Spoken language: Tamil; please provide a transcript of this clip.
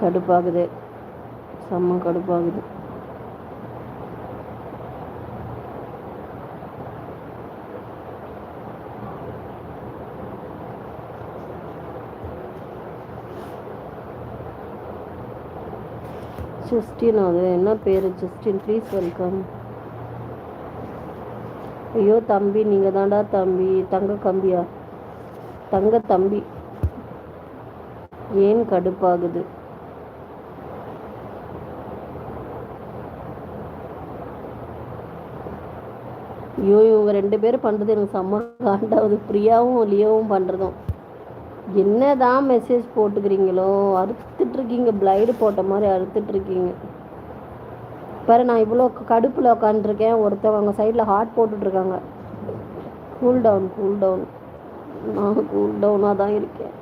கடுப்பாகுது, செம்ம கடுப்பாகுது. ஜஸ்டின், அது என்ன பேர்? Justin, please welcome. ஐயோ தம்பி, நீங்கள் தாண்டா தம்பி. தங்க கம்பியா? தங்க தம்பி. ஏன் கடுப்பாகுது? ஐயோ, இவங்க 2 பேரும் பண்ணுறது எனக்கு செம்ம காண்டாவது. பிரியாவும் லியோவும் பண்ணுறதும். என்னதான் மெசேஜ் போட்டுக்கிறீங்களோ, அறுத்துட்ருக்கீங்க. பிளைடு போட்ட மாதிரி அறுத்துட்ருக்கீங்க. பாரு, நான் இவ்வளோ கடுப்பில் உட்காந்துருக்கேன், ஒருத்தவங்க சைடில் ஹார்ட் போட்டுட்ருக்காங்க. Cool down, cool down. நான் கூல் டவுனாக தான் இருக்கேன்.